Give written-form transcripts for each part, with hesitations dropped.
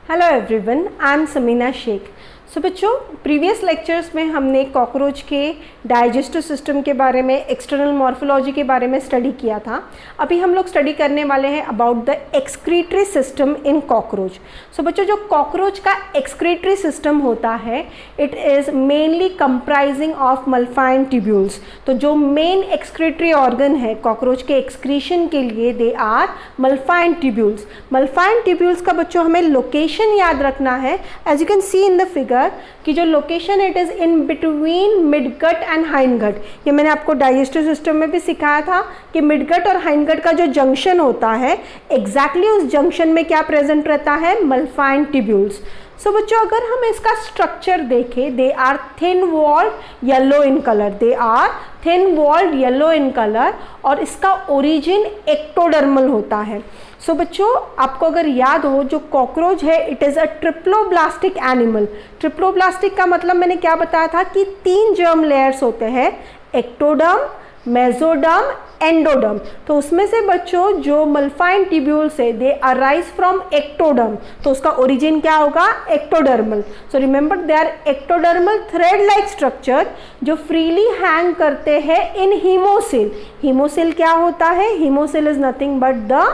Hello everyone, I am Sameena Shaikh. So बच्चों, previous lectures में हमने कॉकरोच के डाइजेस्टिव सिस्टम के बारे में, एक्सटर्नल मॉर्फोलॉजी के बारे में स्टडी किया था। अभी हम लोग स्टडी करने वाले हैं about the excretory system in cockroach. So बच्चों, जो कॉकरोच का एक्सक्रीटरी सिस्टम होता है, it is mainly comprising of Malpighian tubules. तो जो मेन एक्सक्रीटरी ऑर्गन है कॉकरोच के एक्सक्रीशन के लिए, they are Malpighian tubules. Malpighian tubules का बच्चों हमें लोकेशन याद रखना है। As you can see in the figure कि जो location it is in between midgut and hindgut. ये मैंने आपको डाइजेस्टिव सिस्टम में भी सिखाया था कि मिडगट और हाइंडगट का जो जंक्शन होता है, एग्जैक्टली उस जंक्शन में क्या प्रेजेंट रहता है? Malpighian tubules. सो बच्चों, अगर हम इसका स्ट्रक्चर देखें, they are thin walled yellow in colour, they are thin walled yellow in colour, और इसका ओरिजिन एक्टोडर्मल होता है। सो बच्चों, आपको अगर याद हो, जो कॉकरोच है it is a triploblastic animal. Triploblastic का मतलब मैंने क्या बताया था कि 3 जर्म लेयर्स होते हैं, एक्टोडर्म, मेसोडर्म, एंडोडर्म। तो उसमें से बच्चों जो मल्फाइन ट्यूब्यूल्स है, दे अराइज फ्रॉम एक्टोडर्म, तो उसका ओरिजिन क्या होगा? Ectodermal. So remember, they are ectodermal thread like structure जो फ्रीली हैंग करते हैं इन हीमोसिल। हीमोसिल क्या होता है? Haemocoel is nothing but the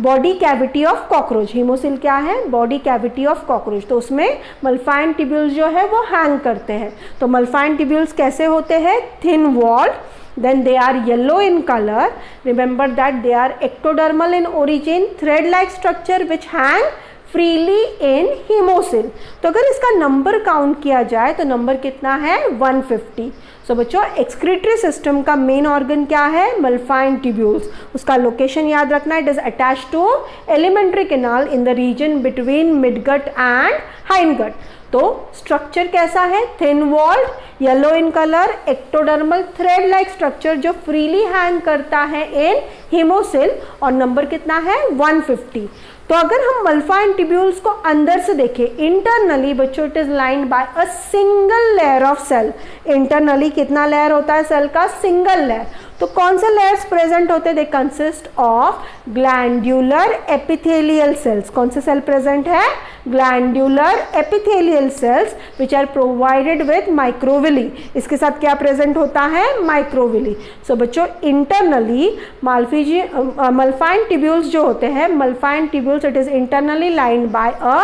body cavity of cockroach. Haemocoel क्या है? Body cavity of cockroach. तो उसमें मल्फाइन ट्यूब्यूल्स जो है वो हैंग करते हैं। तो मल्फाइन ट्यूब्यूल्स कैसे होते हैं? Thin walled, then they are yellow in color. Remember that they are ectodermal in origin, thread like structure which hang freely in hemosil. तो अगर इसका नंबर काउंट किया जाए तो नंबर कितना है? 150। सो बच्चों, एक्सक्रीटरी सिस्टम का मेन ऑर्गन क्या है? Malpighian tubules. उसका लोकेशन याद रखना, it is attach to alimentary canal in the region between midgut and hindgut. तो स्ट्रक्चर कैसा है? Thin walled, yellow in colour, ectodermal thread like structure जो फ्रीली हैंग करता है इन हीमोसिल, और नंबर कितना है? 150। तो अगर हम मल्फाइन ट्यूब्यूल्स को अंदर से देखें, इंटरनली बच्चों it is lined by a single layer of cell. Internally कितना लेयर होता है सेल का? Single layer. तो कौन से लेयर्स प्रेजेंट होते हैं? They consist of glandular epithelial cells. कौन से सेल प्रेजेंट है? Glandular epithelial cells which are provided with microvilli. इसके साथ क्या प्रेजेंट होता है? माइक्रोविली। सो बच्चों, इंटरनली मल्फाइन ट्यूब्यूल्स जो होते हैं, Malpighian tubules it is internally lined by a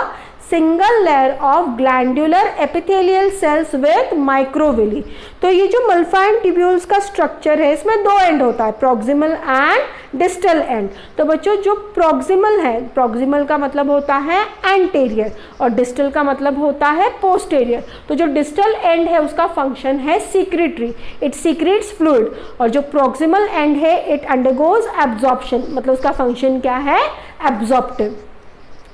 single layer of glandular epithelial cells with microvilli. तो ये जो मल्फाइन ट्यूब्यूल्स का स्ट्रक्चर है, इसमें 2 एंड होता है, प्रॉक्सिमल एंड डिस्टल एंड। तो बच्चों, जो प्रॉक्सिमल है, प्रॉक्सिमल का मतलब होता है एंटेरियर और डिस्टल का मतलब होता है पोस्टेरियर। तो जो डिस्टल एंड है उसका फंक्शन है सीक्रेटरी, इट सीक्रेट्स फ्लूइड, और जो प्रॉक्सिमल एंड है इट अंडरगोज एब्जॉर्प्शन, मतलब उसका फंक्शन क्या है? एब्जॉर्प्टिव।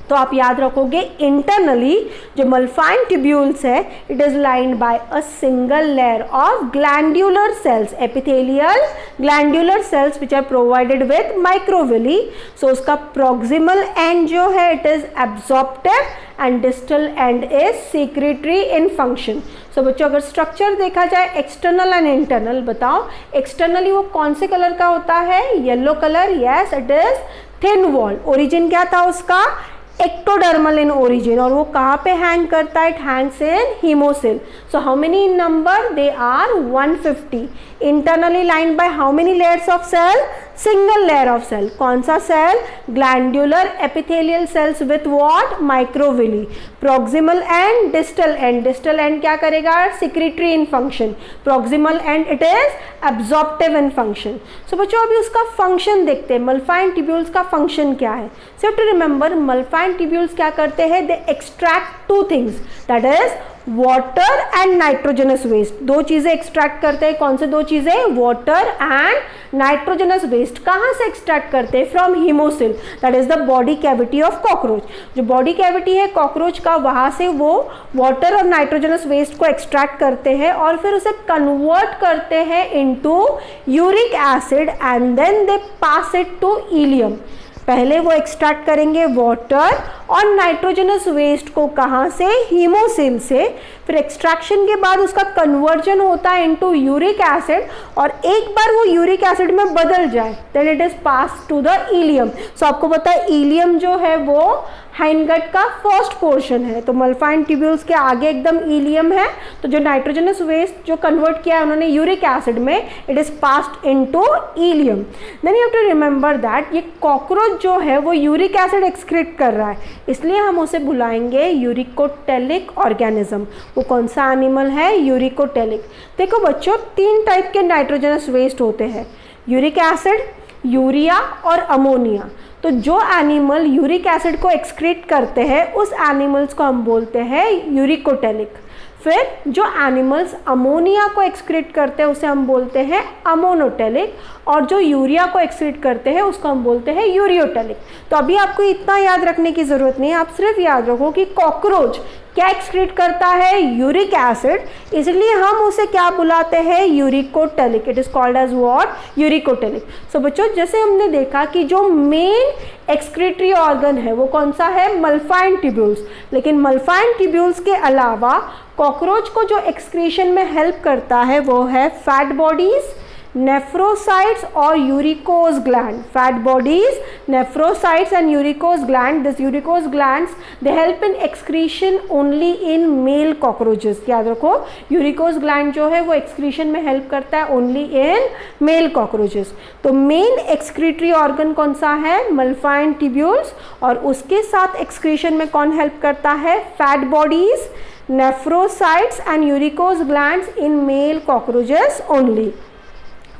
तो आप याद रखोगे, इंटरनली जो मल्फाइन ट्यूब्यूल्स है it is lined by a single layer of glandular cells, epithelial glandular cells which are provided with microvilli. So उसका प्रॉक्सिमल एंड जो है it is absorptive and distal end is secretory in function. So बच्चों, अगर structure देखा जाए external and internal, बताओ externally वो कौन से कलर का होता है? Yellow colour. Yes, it is thin wall. Origin क्या था उसका? Ectodermal in origin. और वो कहाँ पे हैंग करता है? It hangs in haemocoel. So how many in number? They are 150। Internally lined by how many layers of cell? Single layer of cell. कौन सा cell? Glandular epithelial cells with what? Microvilli. Proximal end distal end. Distal end क्या करेगा? Secretory in function. Proximal end it is absorptive in function. So बच्चों, अभी उसका function देखते हैं, Malpighian tubules का फंक्शन क्या है। So to remember, Malpighian tubules क्या करते हैं? They extract 2 things, that is water and nitrogenous waste. 2 चीजें एक्सट्रैक्ट करते हैं। कौन से 2 चीजें? Water and nitrogenous waste. कहाँ से एक्सट्रैक्ट करते हैं? From haemocoel, that is the body cavity of cockroach. जो बॉडी कैविटी है कॉकरोच का, वहां से वो वाटर और नाइट्रोजनस वेस्ट को एक्सट्रैक्ट करते हैं और फिर उसे कन्वर्ट करते हैं into uric acid and then they pass it to ileum. पहले वो एक्सट्रैक्ट करेंगे वाटर और नाइट्रोजनस वेस्ट को, कहाँ से? हीमोसिल से। फिर एक्सट्रैक्शन के बाद उसका कन्वर्जन होता है इनटू यूरिक एसिड, और एक बार वो यूरिक एसिड में बदल जाए then it is pass to the ileum. So आपको पता है इलियम जो है वो हाइनगट का फर्स्ट पोर्शन है। तो मल्फाइन ट्यूब्यूल्स के आगे एकदम इलियम है, तो जो नाइट्रोजनस वेस्ट जो कन्वर्ट किया है उन्होंने यूरिक एसिड में, it is passed into ileum. Then you have to remember that ये कॉकरोच जो है वो यूरिक एसिड एक्सक्रीट कर रहा है, इसलिए हम उसे बुलाएंगे यूरिकोटेलिक ऑर्गेनिज्म। वो कौन सा एनिमल है? यूरिकोटेलिक। देखो बच्चों, 3 टाइप के नाइट्रोजनस वेस्ट होते हैं, यूरिक एसिड, यूरिया और अमोनिया। तो जो एनिमल यूरिक एसिड को एक्सक्रीट करते हैं उस एनिमल्स को हम बोलते हैं यूरिकोटेलिक। फिर जो एनिमल्स अमोनिया को एक्सक्रीट करते हैं उसे हम बोलते हैं अमोनोटेलिक, और जो यूरिया को एक्सक्रीट करते हैं उसको हम बोलते हैं यूरियोटेलिक। तो अभी आपको इतना याद रखने की ज़रूरत नहीं है, आप सिर्फ याद रखो कि कॉकरोच क्या एक्सक्रीट करता है? यूरिक एसिड, इसलिए हम उसे क्या बुलाते हैं? Uricotelic. It is called as what? Uricotelic. So बच्चों, जैसे हमने देखा कि जो मेन एक्सक्रीटरी ऑर्गन है वो कौन सा है? Malpighian tubules. लेकिन मल्फाइन ट्यूब्यूल्स के अलावा कॉकरोच को जो एक्सक्रीशन में हेल्प करता है वो है फैट बॉडीज, नेफ्रोसाइट्स और uricose gland. Fat bodies, nephrocytes and uricose gland. This uricose glands they help in excretion only in male cockroaches. याद रखो, यूरिकोज ग्लैंड जो है वो एक्सक्रीशन में हेल्प करता है ओनली इन मेल कॉकरोचेस। तो मेन एक्सक्रीटरी ऑर्गन कौन सा है? Malpighian tubules. और उसके साथ एक्सक्रीशन में कौन हेल्प करता है? Fat bodies, nephrocytes and uricose glands in male cockroaches only.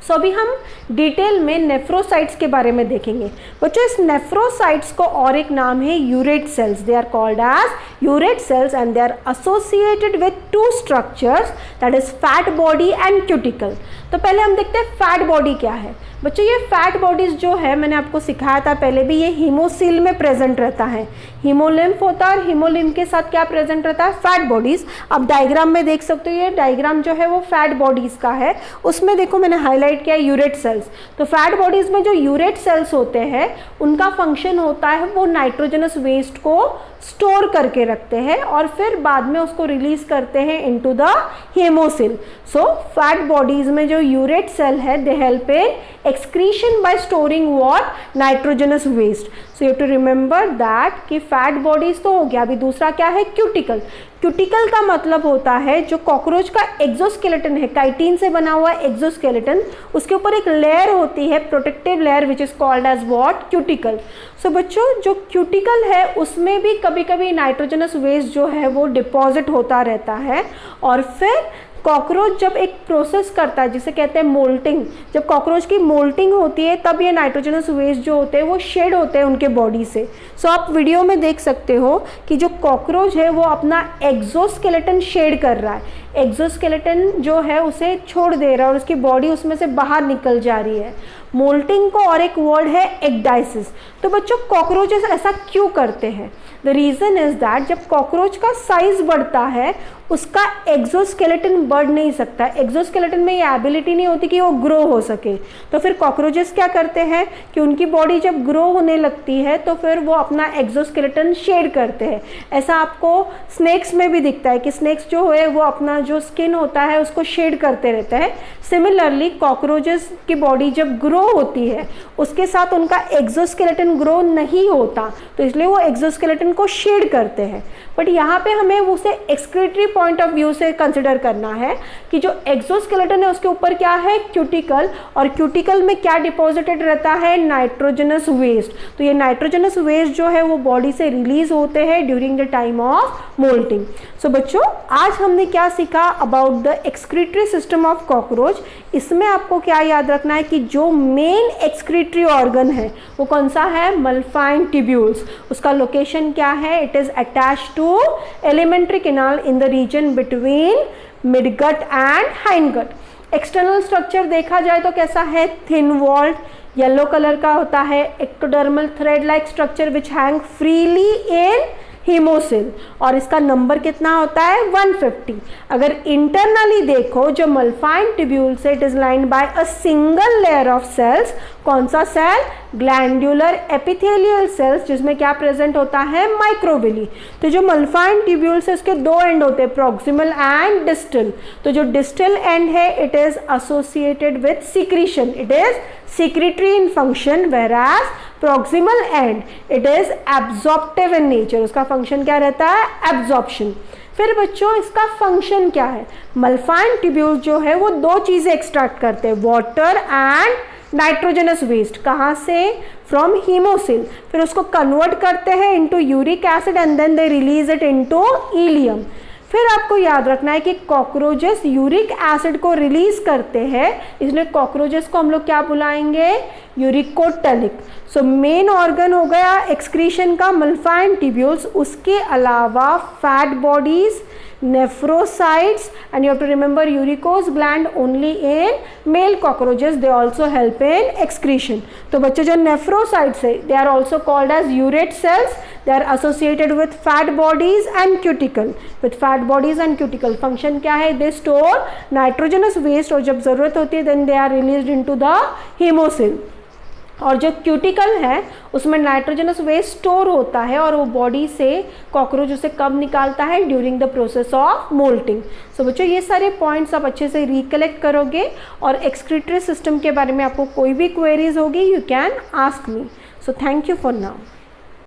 So अभी हम डिटेल में नेफ्रोसाइट्स के बारे में देखेंगे। बच्चों, इस नेफ्रोसाइट्स को और एक नाम है urate cells. They are called as urate cells and they are associated with 2 structures, that is fat body and cuticle. तो पहले हम देखते हैं फैट बॉडी क्या है। बच्चों, ये फैट बॉडीज जो है मैंने आपको सिखाया था पहले भी, ये हीमोसिल में प्रेजेंट रहता है। हीमोलिम्फ होता है और हीमोलिम्फ के साथ क्या प्रेजेंट रहता है? Fat bodies. आप डायग्राम में देख सकते हो, ये डायग्राम जो है वो फैट बॉडीज का है। उसमें देखो मैंने हाईलाइट किया यूरेट सेल्स। तो फैट बॉडीज में जो यूरेट सेल्स होते हैं उनका फंक्शन होता है वो नाइट्रोजनस वेस्ट को स्टोर करके रखते हैं और फिर बाद में उसको रिलीज करते हैं into the haemocoel. So fat bodies में जो यूरेट सेल है they help in excretion by storing what? Nitrogenous waste. So you to remember that कि फैट बॉडीज तो हो गया, अभी दूसरा क्या है? क्यूटिकल। क्यूटिकल का मतलब होता है जो कॉकरोच का एक्सोस्केलेटन है, काइटिन से बना हुआ एक्सोस्केलेटन, उसके ऊपर एक लेयर होती है, protective layer, which is called as what? Cuticle. So बच्चों, जो क्यूटिकल है उसमें भी कभी कभी नाइट्रोजनस वेस्ट जो है वो डिपॉजिट होता रहता है। और फिर कॉकरोच जब एक प्रोसेस करता है जिसे कहते हैं मोल्टिंग, जब कॉकरोच की मोल्टिंग होती है तब ये नाइट्रोजनस वेस्ट जो होते हैं वो शेड होते हैं उनके बॉडी से। सो आप वीडियो में देख सकते हो कि जो कॉकरोच है वो अपना एक्सोस्केलेटन शेड कर रहा है, एक्सोस्केलेटन जो है उसे छोड़ दे रहा है और उसकी बॉडी उसमें से बाहर निकल जा रही है। मोल्टिंग को और एक वर्ड है एक्डाइसिस। तो बच्चों, कॉकरोचेस ऐसा क्यों करते हैं? द रीज़न इज दैट जब कॉकरोच का साइज बढ़ता है उसका एक्सोस्केलेटन बढ़ नहीं सकता, एक्सोस्केलेटन में ये एबिलिटी नहीं होती कि वो ग्रो हो सके। तो फिर कॉकरोचेस क्या करते हैं कि उनकी बॉडी जब ग्रो होने लगती है तो फिर वो अपना एक्सोस्केलेटन शेड करते हैं। ऐसा आपको स्नेक्स में भी दिखता है कि स्नेक्स जो है वो अपना जो स्किन होता है उसको शेड करते रहते हैं। सिमिलरली कॉकरोचेस की बॉडी जब ग्रो होती है उसके साथ उनका एक्सोस्केलेटन ग्रो नहीं होता, तो इसलिए वो एक्सोस्केलेटन को शेड करते हैं। बट यहाँ पे हमें उसे एक्सक्रीटरी पॉइंट ऑफ व्यू से कंसिडर करना है कि जो एक्सोस्केलेटन है उसके ऊपर क्या है? क्यूटिकल। और क्यूटिकल में क्या डिपॉजिटेड रहता है? Nitrogenous waste. तो ये नाइट्रोजनस वेस्ट जो है वो बॉडी से रिलीज होते हैं during the time of moulting. So बच्चों, आज हमने क्या सीखा about the excretory system of cockroach. इसमें आपको क्या याद रखना है कि जो मेन एक्सक्रीटरी ऑर्गन है वो कौन सा है? Malpighian tubules. उसका लोकेशन क्या है? It is attached to alimentary canal in the region between midgut and hindgut. External structure देखा जाए तो कैसा है? थिन वॉल्ड, येलो कलर का होता है, ectodermal thread like structure which hang freely in haemocoel. और इसका नंबर कितना होता है? 150। अगर इंटरनली देखो जो मल्फाइन ट्यूब्यूल से it is lined by a single layer of cells. कौन सा सेल? ग्लैंडुलर एपिथेलियल सेल्स, जिसमें क्या प्रेजेंट होता है, माइक्रोविली। तो जो मल्फाइन ट्यूब्यूल्स है उसके दो एंड होते हैं, प्रॉक्सिमल एंड डिस्टल। तो जो डिस्टल एंड है it is associated with secretion, it is secretory in function, whereas proximal end it is absorptive in nature, उसका फंक्शन क्या रहता है, absorption। फिर बच्चों इसका फंक्शन क्या है, मल्फाइन ट्यूब्यूल जो है वो दो चीजें एक्सट्रैक्ट करते हैं, वाटर एंड नाइट्रोजनस वेस्ट। कहाँ से, फ्रॉम हीमोसिल। फिर उसको कन्वर्ट करते हैं into uric acid and then they release it into ileum. फिर आपको याद रखना है कि कॉकरोचेस यूरिक एसिड को रिलीज करते हैं, इसलिए कॉकरोचेस को हम लोग क्या बुलाएंगे, यूरिकोटेलिक। सो मेन ऑर्गन हो गया एक्सक्रीशन का मल्फाइन ट्यूब्यूल्स, उसके अलावा fat bodies, nephrocytes, and you have to remember uricose gland only in male cockroaches, they also help in excretion। तो बच्चों जो nephrocytes है they are also called as urate cells, they are associated with fat bodies and cuticle, with fat bodies and cuticle function क्या है, they store nitrogenous waste और जब ज़रूरत होती है then they are released into the hemosil। और जो cuticle है उसमें नाइट्रोजनस वेस्ट स्टोर होता है और वो बॉडी से कॉकरोच उसे कब निकालता है, during the process of moulting. So बच्चों ये सारे पॉइंट्स आप अच्छे से रिकलेक्ट करोगे और एक्सक्रीटरी सिस्टम के बारे में आपको कोई भी क्वेरीज होगी you can ask me. So thank you for now.